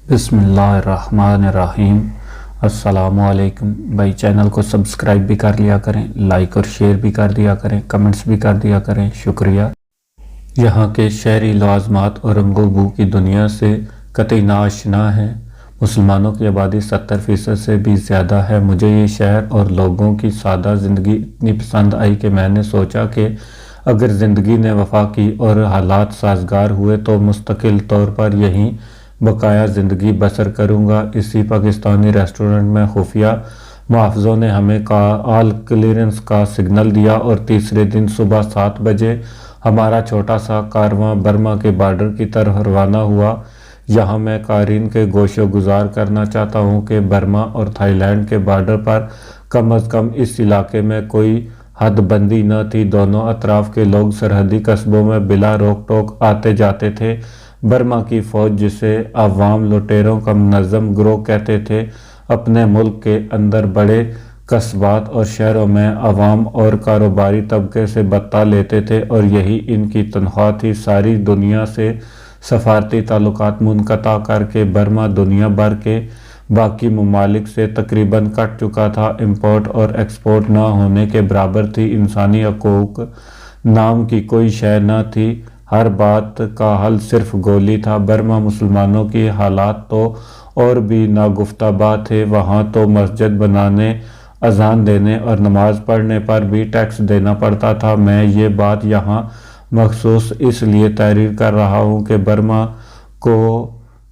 بسم اللہ الرحمن الرحیم۔ السلام علیکم بھائی، چینل کو سبسکرائب بھی کر لیا کریں، لائک اور شیئر بھی کر دیا کریں، کمنٹس بھی کر دیا کریں، شکریہ۔ یہاں کے شہری لوازمات اور رنگ و بو کی دنیا سے قطعی ناآشنا ہیں۔ مسلمانوں کی آبادی 70% سے بھی زیادہ ہے۔ مجھے یہ شہر اور لوگوں کی سادہ زندگی اتنی پسند آئی کہ میں نے سوچا کہ اگر زندگی نے وفا کی اور حالات سازگار ہوئے تو مستقل طور پر یہیں بقایا زندگی بسر کروں گا۔ اسی پاکستانی ریسٹورنٹ میں خفیہ محافظوں نے ہمیں آل کلیئرنس کا سگنل دیا اور تیسرے دن صبح 7 بجے ہمارا چھوٹا سا کارواں برما کے بارڈر کی طرف روانہ ہوا۔ یہاں میں قارئین کے گوش گزار کرنا چاہتا ہوں کہ برما اور تھائی لینڈ کے بارڈر پر کم از کم اس علاقے میں کوئی حد بندی نہ تھی۔ دونوں اطراف کے لوگ سرحدی قصبوں میں بلا روک ٹوک آتے جاتے تھے۔ برما کی فوج، جسے عوام لٹیروں کا منظم گروہ کہتے تھے، اپنے ملک کے اندر بڑے قصبات اور شہروں میں عوام اور کاروباری طبقے سے بطہ لیتے تھے اور یہی ان کی تنخواہ تھی۔ ساری دنیا سے سفارتی تعلقات منقطع کر کے برما دنیا بھر کے باقی ممالک سے تقریباً کٹ چکا تھا۔ امپورٹ اور ایکسپورٹ نہ ہونے کے برابر تھی۔ انسانی حقوق نام کی کوئی شے نہ تھی۔ ہر بات کا حل صرف گولی تھا۔ برما مسلمانوں کی حالات تو اور بھی ناگفتہ بات تھے۔ وہاں تو مسجد بنانے، اذان دینے اور نماز پڑھنے پر بھی ٹیکس دینا پڑتا تھا۔ میں یہ بات یہاں مخصوص اس لیے تحریر کر رہا ہوں کہ برما کو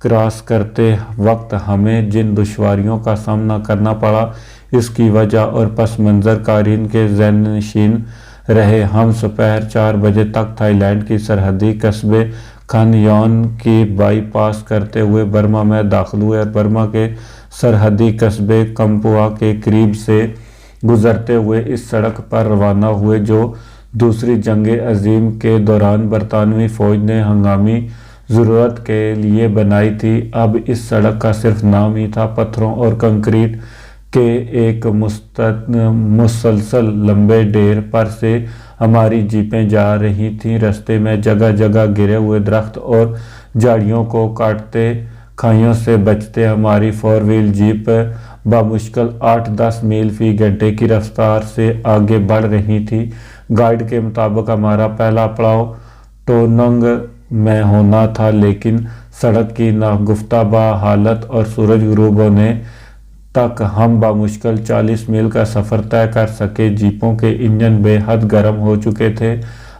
کراس کرتے وقت ہمیں جن دشواریوں کا سامنا کرنا پڑا، اس کی وجہ اور پس منظر قارئین کے ذہن نشین رہے۔ ہم سپہر 4 بجے تک تھائی لینڈ کی سرحدی قصبے کھن یون کی بائی پاس کرتے ہوئے برما میں داخل ہوئے اور برما کے سرحدی قصبے کمپوا کے قریب سے گزرتے ہوئے اس سڑک پر روانہ ہوئے جو دوسری جنگ عظیم کے دوران برطانوی فوج نے ہنگامی ضرورت کے لیے بنائی تھی۔ اب اس سڑک کا صرف نام ہی تھا۔ پتھروں اور کنکریٹ کے ایک مسلسل لمبے ڈھیر پر سے ہماری جیپیں جا رہی تھیں۔ رستے میں جگہ جگہ گرے ہوئے درخت اور جھاڑیوں کو کاٹتے کھائیوں سے بچتے ہماری 4 وہیل جیپ بامشکل 8-10 میل فی گھنٹے کی رفتار سے آگے بڑھ رہی تھی۔ گائیڈ کے مطابق ہمارا پہلا پڑاؤ ٹوننگ میں ہونا تھا، لیکن سڑک کی ناگفتہ حالت اور سورج غروب ہونے تک ہم بامشکل 40 میل کا سفر طے کر سکے۔ جیپوں کے انجن بے حد گرم ہو چکے تھے۔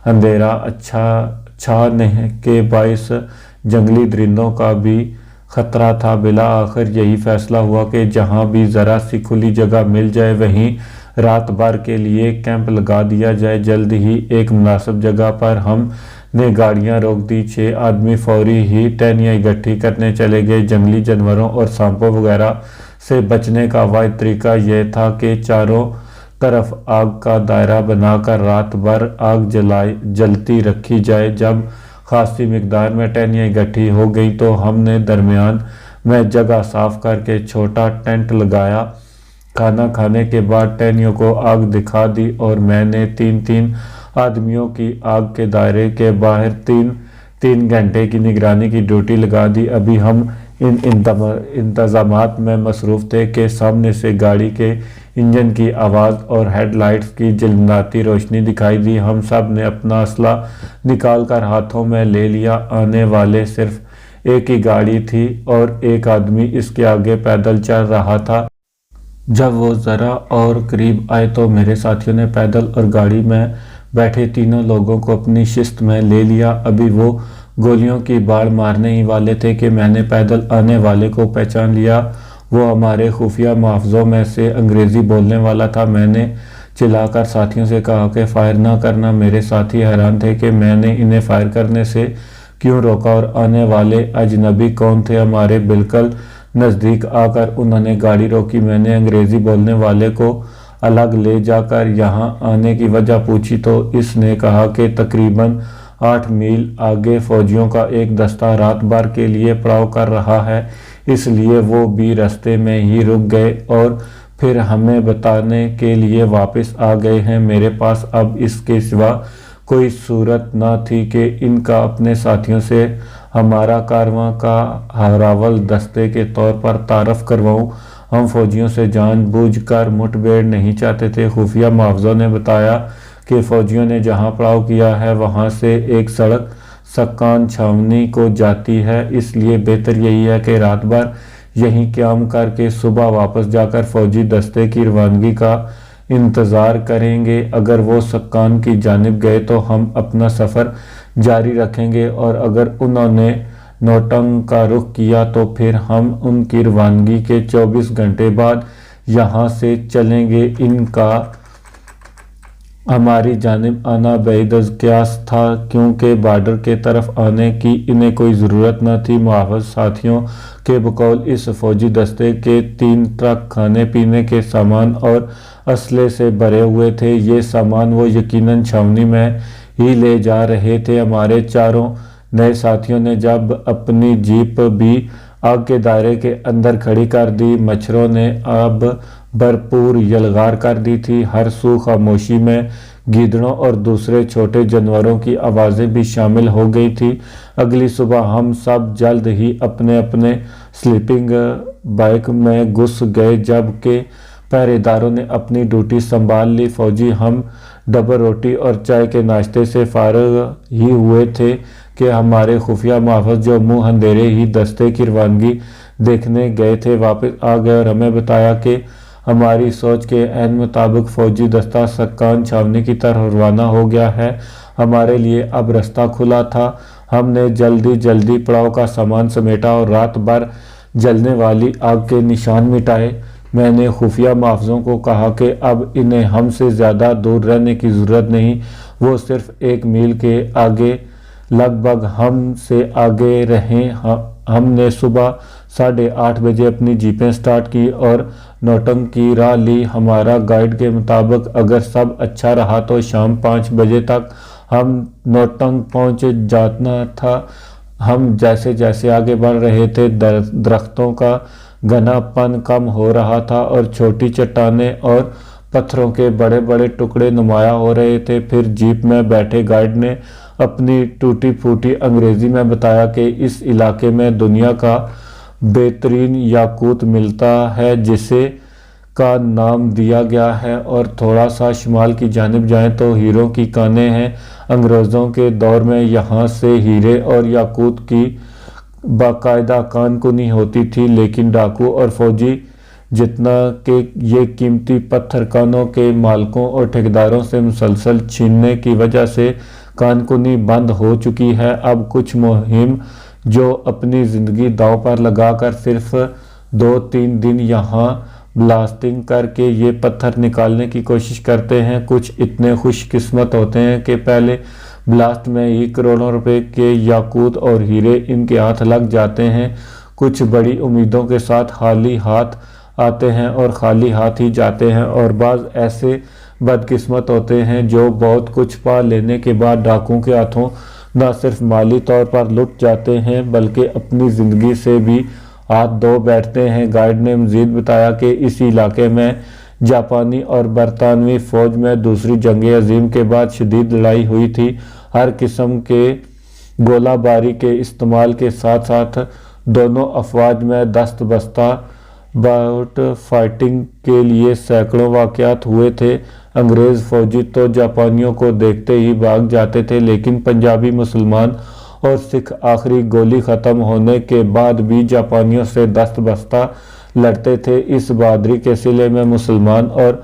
اندھیرا چھانے کے باعث جنگلی درندوں کا بھی خطرہ تھا۔ بالآخر یہی فیصلہ ہوا کہ جہاں بھی ذرا سی کھلی جگہ مل جائے وہیں رات بھر کے لیے کیمپ لگا دیا جائے۔ جلد ہی ایک مناسب جگہ پر ہم نے گاڑیاں روک دی۔ 6 آدمی فوری ہی ٹہنیاں اکٹھی کرنے چلے گئے۔ جنگلی جانوروں اور سانپوں وغیرہ سے بچنے کا واحد طریقہ یہ تھا کہ چاروں طرف آگ کا دائرہ بنا کر رات بھر آگ جلتی رکھی جائے۔ جب خاصی مقدار میں ٹہنیاں اکٹھی ہو گئیں تو ہم نے درمیان میں جگہ صاف کر کے چھوٹا ٹینٹ لگایا۔ کھانا کھانے کے بعد ٹہنیوں کو آگ دکھا دی اور میں نے 3 آدمیوں کی آگ کے دائرے کے باہر 3 گھنٹے کی نگرانی کی ڈیوٹی لگا دی۔ ابھی ہم ان انتظامات میں مصروف تھے کہ سامنے سے گاڑی کے انجن کی آواز اور ہیڈ لائٹس کی جلجلاتی روشنی دکھائی دی۔ ہم سب نے اپنا اسلحہ نکال کر ہاتھوں میں لے لیا۔ آنے والے صرف ایک ہی گاڑی تھی اور ایک آدمی اس کے آگے پیدل چل رہا تھا۔ جب وہ ذرا اور قریب آئے تو میرے ساتھیوں نے پیدل اور گاڑی میں بیٹھے تینوں لوگوں کو اپنی شست میں لے لیا۔ ابھی وہ گولیوں کی باڑ مارنے ہی والے تھے کہ میں نے پیدل آنے والے کو پہچان لیا۔ وہ ہمارے خفیہ محافظوں میں سے انگریزی بولنے والا تھا۔ میں نے چلا کر ساتھیوں سے کہا کہ فائر نہ کرنا۔ میرے ساتھی حیران تھے کہ میں نے انہیں فائر کرنے سے کیوں روکا اور آنے والے اجنبی کون تھے۔ ہمارے بالکل نزدیک آ کر انہوں نے گاڑی روکی۔ میں نے انگریزی بولنے والے کو الگ لے جا کر یہاں آنے کی وجہ پوچھی تو اس نے کہا کہ تقریباً 8 میل آگے فوجیوں کا ایک دستہ رات بھر کے لیے پڑاؤ کر رہا ہے، اس لیے وہ بھی رستے میں ہی رک گئے اور پھر ہمیں بتانے کے لیے واپس آ گئے ہیں۔ میرے پاس اب اس کے سوا کوئی صورت نہ تھی کہ ان کا اپنے ساتھیوں سے ہمارا کارواں کا ہراول دستے کے طور پر تعارف کرواؤں۔ ہم فوجیوں سے جان بوجھ کر مٹبھیڑ نہیں چاہتے تھے۔ خفیہ محافظوں نے بتایا کہ فوجیوں نے جہاں پڑاؤ کیا ہے وہاں سے ایک سڑک سکان چھاونی کو جاتی ہے، اس لیے بہتر یہی ہے کہ رات بھر یہیں قیام کر کے صبح واپس جا کر فوجی دستے کی روانگی کا انتظار کریں گے۔ اگر وہ سکان کی جانب گئے تو ہم اپنا سفر جاری رکھیں گے، اور اگر انہوں نے نوٹنگ کا رخ کیا تو پھر ہم ان کی روانگی کے 24 گھنٹے بعد یہاں سے چلیں گے۔ ان کا ہماری جانب آنا بعید از قیاس تھا، کیونکہ بارڈر کے طرف آنے کی انہیں کوئی ضرورت نہ تھی۔ محافظ ساتھیوں کے بقول اس فوجی دستے کے 3 ٹرک کھانے پینے کے سامان اور اسلحے سے بھرے ہوئے تھے۔ یہ سامان وہ یقیناً چھاونی میں ہی لے جا رہے تھے۔ ہمارے چاروں نئے ساتھیوں نے جب اپنی جیپ بھی آگ کے دائرے کے اندر کھڑی کر دی، مچھروں نے اب بھرپور یلغار کر دی تھی۔ ہر سو خاموشی میں گیدڑوں اور دوسرے چھوٹے جانوروں کی آوازیں بھی شامل ہو گئی تھی۔ اگلی صبح ہم سب جلد ہی اپنے اپنے سلیپنگ بیگ میں گھس گئے، جبکہ پہرے داروں نے اپنی ڈیوٹی سنبھال لی۔ فوجی ہم ڈبل روٹی اور چائے کے ناشتے سے فارغ ہی ہوئے تھے کہ ہمارے خفیہ محافظ، جو منہ اندھیرے ہی دستے کی روانگی دیکھنے گئے تھے، واپس آ گئے اور ہمیں بتایا کہ ہماری سوچ کے عین مطابق فوجی دستہ سکان چھاونی کی طرف روانہ ہو گیا ہے۔ ہمارے لیے اب رستہ کھلا تھا۔ ہم نے جلدی پڑاؤ کا سامان سمیٹا اور رات بھر جلنے والی آگ کے نشان مٹائے۔ میں نے خفیہ محافظوں کو کہا کہ اب انہیں ہم سے زیادہ دور رہنے کی ضرورت نہیں، وہ صرف 1 میل کے آگے لگ بھگ ہم سے آگے رہیں۔ ہم نے صبح 8:30 بجے اپنی جیپیں سٹارٹ کی اور نوٹنگ کی راہ لی۔ ہمارا گائیڈ کے مطابق اگر سب اچھا رہا تو شام 5 بجے تک ہم نوٹنگ پہنچ جانا تھا۔ ہم جیسے جیسے آگے بڑھ رہے تھے درختوں کا گھنا پن کم ہو رہا تھا اور چھوٹی چٹانیں اور پتھروں کے بڑے بڑے ٹکڑے نمایاں ہو رہے تھے۔ پھر جیپ میں بیٹھے گائیڈ نے اپنی ٹوٹی پھوٹی انگریزی میں بتایا کہ اس علاقے میں دنیا کا بہترین یاقوت ملتا ہے جسے کا نام دیا گیا ہے، اور تھوڑا سا شمال کی جانب جائیں تو ہیروں کی کانیں ہیں۔ انگریزوں کے دور میں یہاں سے ہیرے اور یاقوت کی باقاعدہ کان کنی ہوتی تھی، لیکن ڈاکو اور فوجی جتنا کہ یہ قیمتی پتھر کانوں کے مالکوں اور ٹھیکیداروں سے مسلسل چھیننے کی وجہ سے کان کنی بند ہو چکی ہے۔ اب کچھ مہم جو اپنی زندگی داؤ پر لگا کر صرف 2-3 دن یہاں بلاسٹنگ کر کے یہ پتھر نکالنے کی کوشش کرتے ہیں، کچھ اتنے خوش قسمت ہوتے ہیں کہ پہلے بلاسٹ میں ہی کروڑوں روپے کے یاقوت اور ہیرے ان کے ہاتھ لگ جاتے ہیں۔ کچھ بڑی امیدوں کے ساتھ خالی ہاتھ آتے ہیں اور خالی ہاتھ ہی جاتے ہیں، اور بعض ایسے بدقسمت ہوتے ہیں جو بہت کچھ پا لینے کے بعد ڈاکوؤں کے ہاتھوں نہ صرف مالی طور پر لٹ جاتے ہیں بلکہ اپنی زندگی سے بھی ہاتھ دھو بیٹھتے ہیں۔ گائیڈ نے مزید بتایا کہ اس علاقے میں جاپانی اور برطانوی فوج میں دوسری جنگ عظیم کے بعد شدید لڑائی ہوئی تھی۔ ہر قسم کے گولہ باری کے استعمال کے ساتھ ساتھ دونوں افواج میں دست بستہ باؤٹ فائٹنگ کے لیے سینکڑوں واقعات ہوئے تھے۔ انگریز فوجی تو جاپانیوں کو دیکھتے ہی بھاگ جاتے تھے، لیکن پنجابی مسلمان اور سکھ آخری گولی ختم ہونے کے بعد بھی جاپانیوں سے دست بستہ لڑتے تھے۔ اس بہادری کے صلے میں مسلمان اور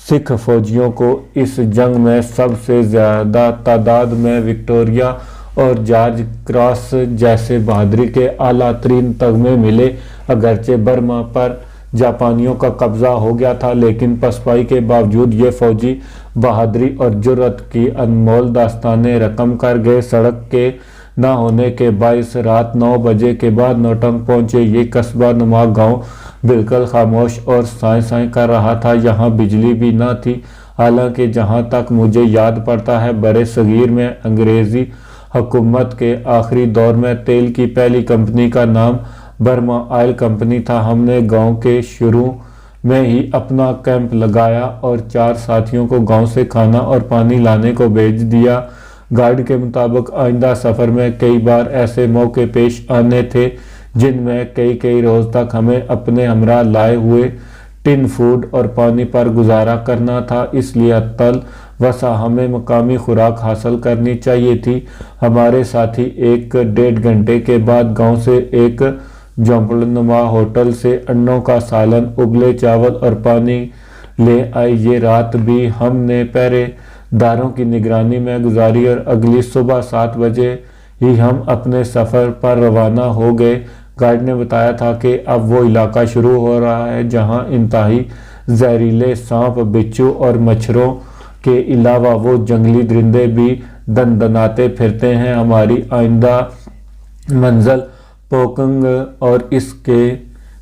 سکھ فوجیوں کو اس جنگ میں سب سے زیادہ تعداد میں وکٹوریہ اور جارج کراس جیسے بہادری کے اعلیٰ ترین تمغے ملے۔ اگرچہ برما پر جاپانیوں کا قبضہ ہو گیا تھا، لیکن پسپائی کے باوجود یہ فوجی بہادری اور جرأت کی انمول داستانیں رقم کر گئے۔ سڑک کے نہ ہونے کے باعث رات 9 بجے کے بعد نوٹنگ پہنچے۔ یہ قصبہ نما گاؤں بالکل خاموش اور سائیں سائیں کر رہا تھا۔ یہاں بجلی بھی نہ تھی، حالانکہ جہاں تک مجھے یاد پڑتا ہے برِ صغیر میں انگریزی حکومت کے آخری دور میں تیل کی پہلی کمپنی کا نام برما آئل کمپنی تھا۔ ہم نے گاؤں کے شروع میں ہی اپنا کیمپ لگایا اور 4 ساتھیوں کو گاؤں سے کھانا اور پانی لانے کو بھیج دیا۔ گائیڈ کے مطابق آئندہ سفر میں کئی بار ایسے موقع پیش آنے تھے جن میں کئی روز تک ہمیں اپنے ہمراہ لائے ہوئے ٹن فوڈ اور پانی پر گزارا کرنا تھا، اس لیے اتل وسع ہمیں مقامی خوراک حاصل کرنی چاہیے تھی۔ ہمارے ساتھی 1.5 گھنٹے کے بعد گاؤں سے ایک جھونپڑ نما ہوٹل سے انڈوں کا سالن، ابلے چاول اور پانی لے آئے۔ یہ رات بھی ہم نے پہرے داروں کی نگرانی میں گزاری اور اگلی صبح 7 بجے ہی ہم اپنے سفر پر روانہ ہو گئے۔ گائیڈ نے بتایا تھا کہ اب وہ علاقہ شروع ہو رہا ہے جہاں انتہائی زہریلے سانپ، بچھو اور مچھروں کے علاوہ وہ جنگلی درندے بھی دندناتے پھرتے ہیں۔ ہماری آئندہ منزل پوکنگ اور اس کے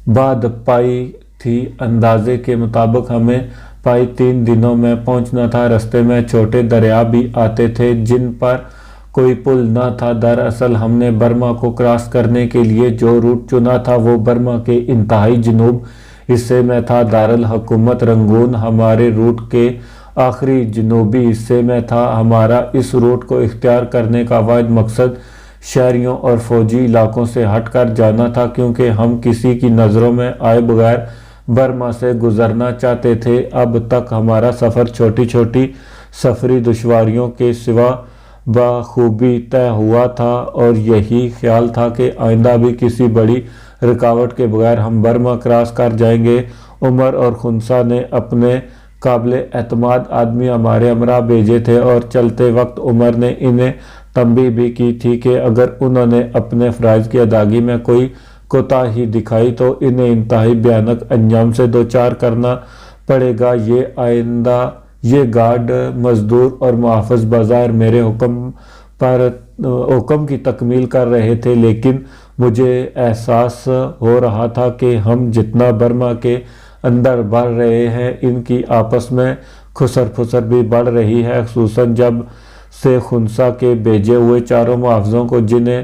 بعد پائی تھی۔ اندازے کے مطابق ہمیں پائی 3 دنوں میں پہنچنا تھا۔ رستے میں چھوٹے دریا بھی آتے تھے جن پر کوئی پل نہ تھا۔ دراصل ہم نے برما کو کراس کرنے کے لیے جو روٹ چنا تھا وہ برما کے انتہائی جنوب حصے میں تھا۔ دارالحکومت رنگون ہمارے روٹ کے آخری جنوبی حصے میں تھا۔ ہمارا اس روٹ کو اختیار کرنے کا واحد مقصد شہریوں اور فوجی علاقوں سے ہٹ کر جانا تھا، کیونکہ ہم کسی کی نظروں میں آئے بغیر برما سے گزرنا چاہتے تھے۔ اب تک ہمارا سفر چھوٹی چھوٹی سفری دشواریوں کے سوا بخوبی طے ہوا تھا اور یہی خیال تھا کہ آئندہ بھی کسی بڑی رکاوٹ کے بغیر ہم برما کراس کر جائیں گے۔ عمر اور خنسا نے اپنے قابل اعتماد آدمی ہمارے ہمراہ بھیجے تھے اور چلتے وقت عمر نے انہیں تنبیہ بھی کی تھی کہ اگر انہوں نے اپنے فرائض کی ادائیگی میں کوئی کوتاہی دکھائی تو انہیں انتہائی بھیانک انجام سے دوچار کرنا پڑے گا۔ یہ گارڈ مزدور اور محافظ بظاہر میرے حکم کی تکمیل کر رہے تھے، لیکن مجھے احساس ہو رہا تھا کہ ہم جتنا برما کے اندر بڑھ رہے ہیں ان کی آپس میں خسر پھسر بھی بڑھ رہی ہے، خصوصاً جب سے خنسا کے بھیجے ہوئے 4 محافظوں کو، جنہیں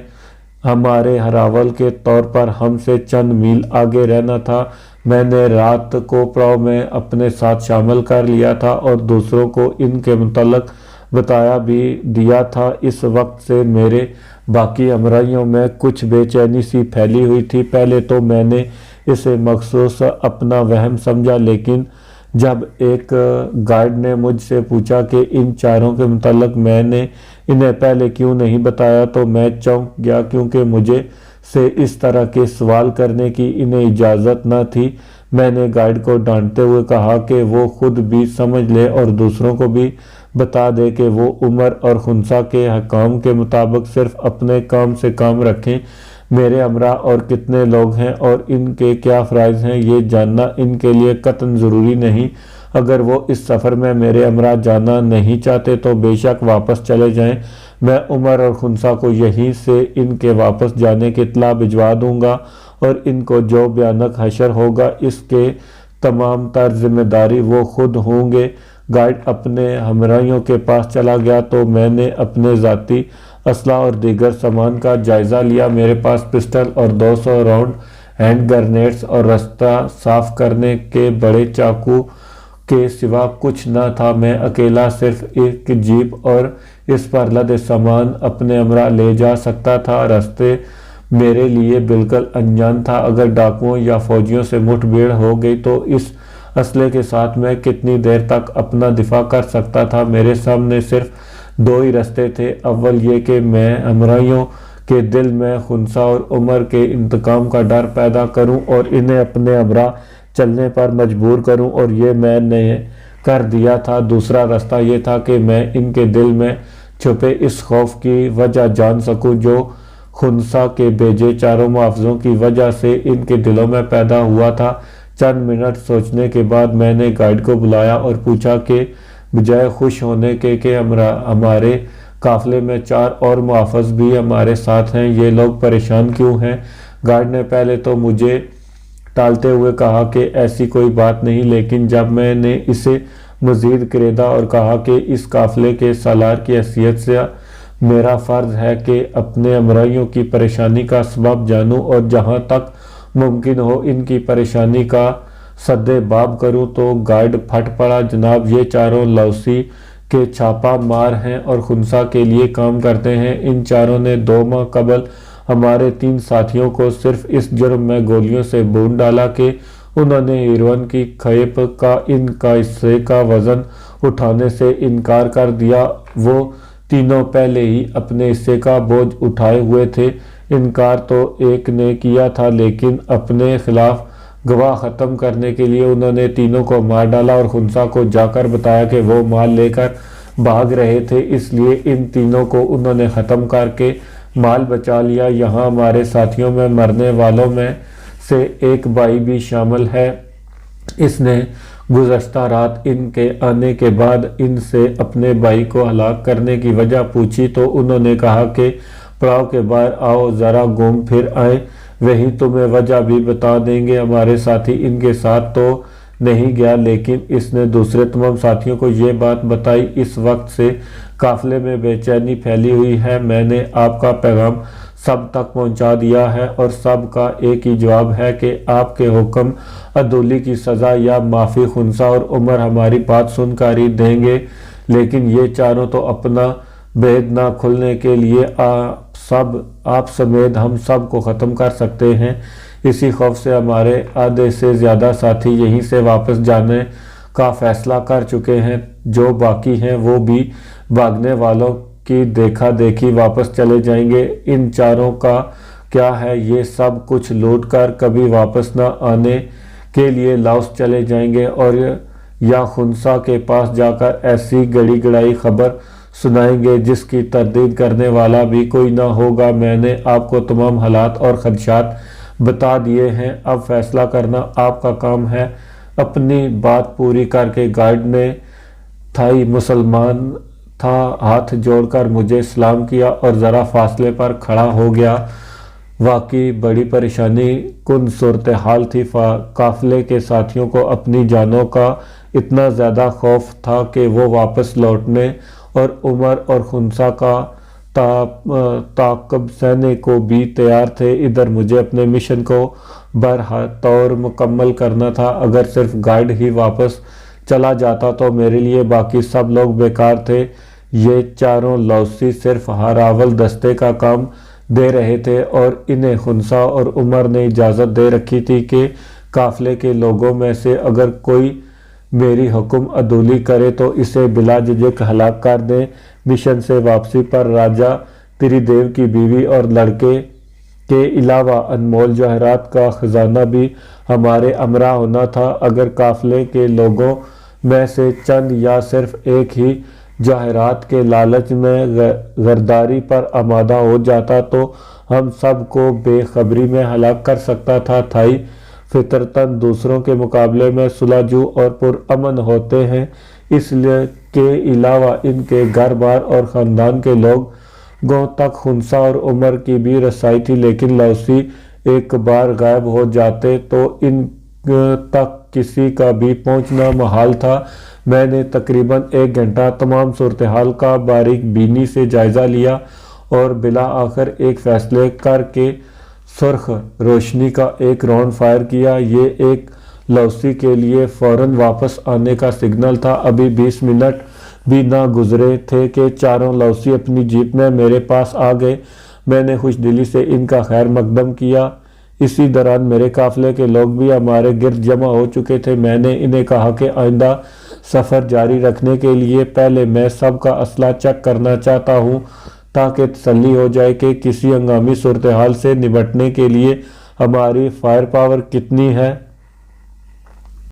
ہمارے ہراول کے طور پر ہم سے چند میل آگے رہنا تھا، میں نے رات کو پڑاؤ میں اپنے ساتھ شامل کر لیا تھا اور دوسروں کو ان کے متعلق بتایا بھی دیا تھا۔ اس وقت سے میرے باقی ہمراہیوں میں کچھ بے چینی سی پھیلی ہوئی تھی۔ پہلے تو میں نے اسے مخصوص اپنا وہم سمجھا، لیکن جب ایک گائیڈ نے مجھ سے پوچھا کہ ان 4 کے متعلق میں نے انہیں پہلے کیوں نہیں بتایا تو میں چونک گیا، کیونکہ مجھے سے اس طرح کے سوال کرنے کی انہیں اجازت نہ تھی۔ میں نے گائیڈ کو ڈانٹتے ہوئے کہا کہ وہ خود بھی سمجھ لے اور دوسروں کو بھی بتا دے کہ وہ عمر اور خنسا کے حکام کے مطابق صرف اپنے کام سے کام رکھیں۔ میرے ہمراہ اور کتنے لوگ ہیں اور ان کے کیا فرائض ہیں یہ جاننا ان کے لیے قطعاً ضروری نہیں۔ اگر وہ اس سفر میں میرے ہمراہ جانا نہیں چاہتے تو بے شک واپس چلے جائیں۔ میں عمر اور خنسا کو یہیں سے ان کے واپس جانے کی اطلاع بھجوا دوں گا اور ان کو جو بھیانک حشر ہوگا اس کے تمام تر ذمہ داری وہ خود ہوں گے۔ گائیڈ اپنے ہمراہیوں کے پاس چلا گیا تو میں نے اپنے ذاتی اسلحہ اور دیگر سامان کا جائزہ لیا۔ میرے پاس پسٹل اور 200 راؤنڈ ہینڈ گرنیڈز اور راستہ صاف کرنے کے بڑے چاقو کے سوا کچھ نہ تھا۔ میں اکیلا صرف ایک جیپ اور اس پر لدے سامان اپنے ہمراہ لے جا سکتا تھا۔ راستے میرے لیے بالکل انجان تھا۔ اگر ڈاکوؤں یا فوجیوں سے مٹھ بھیڑ ہو گئی تو اس اسلحے کے ساتھ میں کتنی دیر تک اپنا دفاع کر سکتا تھا؟ میرے سامنے صرف 2 ہی راستے تھے، اول یہ کہ میں ہمراہیوں کے دل میں خنسا اور عمر کے انتقام کا ڈر پیدا کروں اور انہیں اپنے ہمراہ چلنے پر مجبور کروں، اور یہ میں نے کر دیا تھا۔ دوسرا راستہ یہ تھا کہ میں ان کے دل میں چھپے اس خوف کی وجہ جان سکوں جو خنسا کے بھیجے 4 محافظوں کی وجہ سے ان کے دلوں میں پیدا ہوا تھا۔ چند منٹ سوچنے کے بعد میں نے گائیڈ کو بلایا اور پوچھا کہ بجائے خوش ہونے کے کہ ہمارے قافلے میں 4 اور محافظ بھی ہمارے ساتھ ہیں، یہ لوگ پریشان کیوں ہیں؟ گائیڈ نے پہلے تو مجھے ٹالتے ہوئے کہا کہ ایسی کوئی بات نہیں، لیکن جب میں نے اسے مزید کریدا اور کہا کہ اس قافلے کے سالار کی حیثیت سے میرا فرض ہے کہ اپنے ہمراہیوں کی پریشانی کا سبب جانوں اور جہاں تک ممکن ہو ان کی پریشانی کا سد باب کروں، تو گائیڈ پھٹ پڑا۔ جناب، یہ 4 لاؤسی کے چھاپا مار ہیں اور خنسا کے لیے کام کرتے ہیں۔ ان چاروں نے 2 ماہ قبل ہمارے 3 ساتھیوں کو صرف اس جرم میں گولیوں سے بھون ڈالا کہ انہوں نے ہیروئن کی کھیپ کا ان کا حصے کا وزن اٹھانے سے انکار کر دیا۔ وہ تینوں پہلے ہی اپنے حصے کا بوجھ اٹھائے ہوئے تھے۔ انکار تو ایک نے کیا تھا، لیکن اپنے خلاف گواہ ختم کرنے کے لیے انہوں نے تینوں کو مار ڈالا اور خنسا کو جا کر بتایا کہ وہ مال لے کر بھاگ رہے تھے، اس لیے ان تینوں کو انہوں نے ختم کر کے مال بچا لیا۔ یہاں ہمارے ساتھیوں میں مرنے والوں میں سے ایک بھائی بھی شامل ہے۔ اس نے گزشتہ رات ان کے آنے کے بعد ان سے اپنے بھائی کو ہلاک کرنے کی وجہ پوچھی تو انہوں نے کہا کہ پڑاؤ کے باہر آؤ، ذرا گھوم پھر آئیں، وہی تمہیں وجہ بھی بتا دیں گے۔ ہمارے ساتھی ان کے ساتھ تو نہیں گیا، لیکن اس نے دوسرے تمام ساتھیوں کو یہ بات بتائی۔ اس وقت سے قافلے میں بے چینی پھیلی ہوئی ہے۔ میں نے آپ کا پیغام سب تک پہنچا دیا ہے اور سب کا ایک ہی جواب ہے کہ آپ کے حکم عدولی کی سزا یا معافی۔ خنسا اور عمر ہماری بات سن کر ہی دیں گے، لیکن یہ چاروں تو اپنا بید نہ کھلنے کے لیے آپ سمیت ہم سب کو ختم کر سکتے ہیں۔ اسی خوف سے ہمارے آدھے سے زیادہ ساتھی یہیں سے واپس جانے کا فیصلہ کر چکے ہیں۔ جو باقی ہیں وہ بھی بھاگنے والوں کی دیکھا دیکھی واپس چلے جائیں گے۔ ان چاروں کا کیا ہے، یہ سب کچھ لوٹ کر کبھی واپس نہ آنے کے لیے لاؤس چلے جائیں گے اور یا خنسا کے پاس جا کر ایسی گڑی گڑائی خبر سنائیں گے جس کی تردید کرنے والا بھی کوئی نہ ہوگا۔ میں نے آپ کو تمام حالات اور خدشات بتا دیے ہیں، اب فیصلہ کرنا آپ کا کام ہے۔ اپنی بات پوری کر کے گائیڈ نے تھائی مسلمان تھا، ہاتھ جوڑ کر مجھے سلام کیا اور ذرا فاصلے پر کھڑا ہو گیا۔ واقعی بڑی پریشانی کن صورتحال تھی۔ قافلے کے ساتھیوں کو اپنی جانوں کا اتنا زیادہ خوف تھا کہ وہ واپس لوٹنے اور عمر اور خنسا کا تعاقب سہنے کو بھی تیار تھے۔ ادھر مجھے اپنے مشن کو برطور مکمل کرنا تھا۔ اگر صرف گائیڈ ہی واپس چلا جاتا تو میرے لیے باقی سب لوگ بیکار تھے۔ یہ چاروں لاؤسی صرف ہاراول دستے کا کام دے رہے تھے اور انہیں خنسا اور عمر نے اجازت دے رکھی تھی کہ قافلے کے لوگوں میں سے اگر کوئی میری حکم عدولی کرے تو اسے بلا جھجک ہلاک کر دیں۔ مشن سے واپسی پر راجہ تریدیو کی بیوی اور لڑکے کے علاوہ انمول جواہرات کا خزانہ بھی ہمارے ہمراہ ہونا تھا۔ اگر قافلے کے لوگوں میں سے چند یا صرف ایک ہی جواہرات کے لالچ میں غداری پر آمادہ ہو جاتا تو ہم سب کو بے خبری میں ہلاک کر سکتا تھا۔ تھائی فطرتاً دوسروں کے مقابلے میں صلح جو اور پرامن ہوتے ہیں، اس کے علاوہ ان کے گھر بار اور خاندان کے لوگوں تک خنسا اور عمر کی بھی رسائی تھی، لیکن لاؤسی ایک بار غائب ہو جاتے تو ان تک کسی کا بھی پہنچنا محال تھا۔ میں نے تقریباً 1 گھنٹہ تمام صورتحال کا باریک بینی سے جائزہ لیا اور بالآخر ایک فیصلے کر کے سرخ روشنی کا ایک راؤنڈ فائر کیا۔ یہ ایک لاؤسی کے لیے فوراً واپس آنے کا سگنل تھا۔ ابھی 20 منٹ بھی نہ گزرے تھے کہ چاروں لاؤسی اپنی جیپ میں میرے پاس آ گئے۔ میں نے خوش دلی سے ان کا خیر مقدم کیا۔ اسی دوران میرے قافلے کے لوگ بھی ہمارے گرد جمع ہو چکے تھے۔ میں نے انہیں کہا کہ آئندہ سفر جاری رکھنے کے لیے پہلے میں سب کا اسلحہ چیک کرنا چاہتا ہوں تاکہ تسلی ہو جائے کہ کسی ہنگامی صورتحال سے نمٹنے کے لیے ہماری فائر پاور کتنی ہے۔